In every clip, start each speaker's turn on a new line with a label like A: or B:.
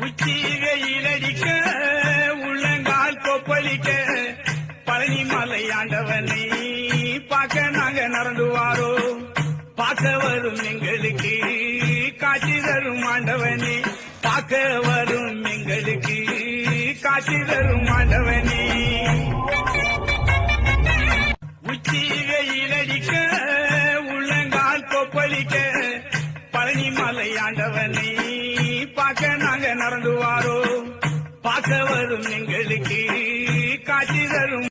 A: உச்சி வெயிலடிக்க உள்ளங்கால் கொப்பளிக்க பழனி மலை ஆண்டவனை பார்க்க நாங்க நடந்து வாரோ. பார்க்க வரும் எங்களுக்கு காட்சி தரும் ஆண்டவனே, பார்க்க வரும் எங்களுக்கு காட்சி தரும் ஆண்டவனே. உச்சி வெயிலடிக்க உள்ளங்கால் கொப்பளிக்க பழனி மலை ஆண்டவனை பார்க்க நாங்க நடந்து வாரோ. பார்க்க வரும் எங்களுக்கு காட்சி தரும்.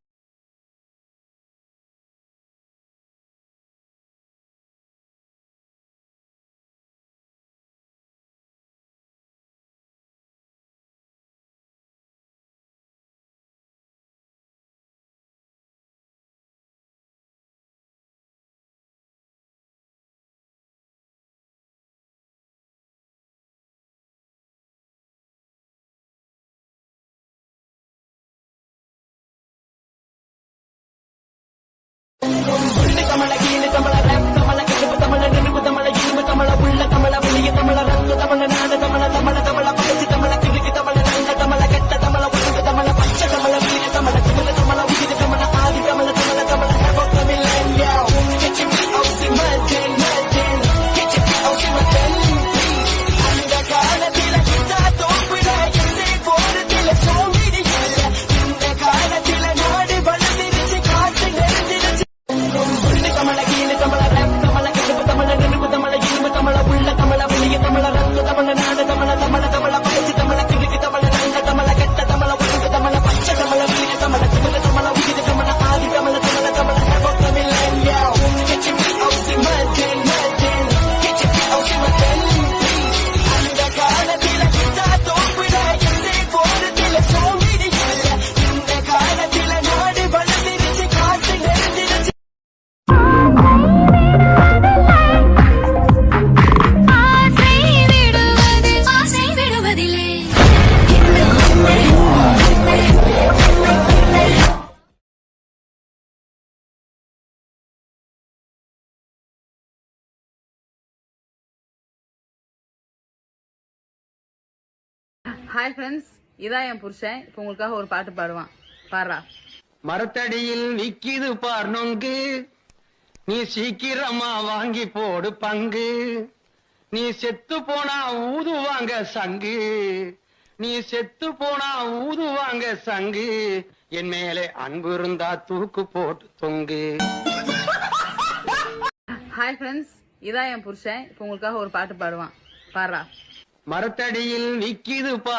B: கமல கீழ கமல ரப் கமல கடுப்பு தமிழ நெருப்பு தமிழ இரும்பு தமிழ உள்ள தமிழ புளிய தமிழ ரத்து தமிழ நாடு தமிழ தமிழ தமிழ பகச்சு தமிழ கிழக்கு தமிழ நல்ல தமிழ கெட்ட தமிழ உருவு தமிழ பச்சை தமிழ வீர தமிழ தமிழ தமிழ உயிர் தமிழ ஆதி தமிழ தமிழ தமிழ தமிழ் கெச்சி ஓசி மஜன் மஜன் கெச்சி ஓசி மஜன் அந்த காலத்தில கிட்டா தோப்புல எந்த போறதில சோமிடி இல்ல இந்த காலத்தில நாடு வளர்ந்திருச்சு காசு நிறைஞ்சிருச்சு கமல கீழ கமல ரப் கமல கடுப்பு தமிழ நெருப்பு தமிழ இரும்பு தமிழ உள்ள தமிழ புளிய தமிழ ரத்து தமிழ நாடு தமிழ தமிழ தமிழ பகச்சு தமிழ கிழக்கு தமிழ நல்ல தமிழ கெட்ட தமிழ உருவு தமிழ பச்சை தமிழ வீர தமிழ தமிழ தமிழ உயிர் தமிழ ஆதி தமிழ தமிழ தமிழ தமிழ் கெச்சி ஓசி மஜன் மஜன் கெச்சி ஓசி மஜன் அந்த காலத்தில கிட்டா தோப்புல எந்த போறதில சோமிடி இல்ல இந்த காலத்தில நாடு வளர்ந்திருச்சு காசு நிறைஞ்சிருச்சு.
C: ஹாய் ஃப்ரெண்ட்ஸ், இதான் என் புருஷன். இப்போ உங்களுக்காக ஒரு பாட்டு பாடுவான். பாடுறா.
D: மரத்தடியில் நிக்கிது பார் நொங்கு, நீ சீக்கிரமா வாங்கி போடு பங்கு. நீ செத்து போனா ஊதுவாங்க சங்கு, நீ செத்து போனா ஊதுவாங்க சங்கு. என் மேலே அன்பு இருந்தா தூக்கு போட்டு தொங்கு.
C: ஹாய் ஃப்ரெண்ட்ஸ், இதான் என் புருஷன். இப்போ உங்களுக்காக ஒரு பாட்டு பாடுவான். பாடுறா.
D: மரத்தடியில் நிக்கிது பார்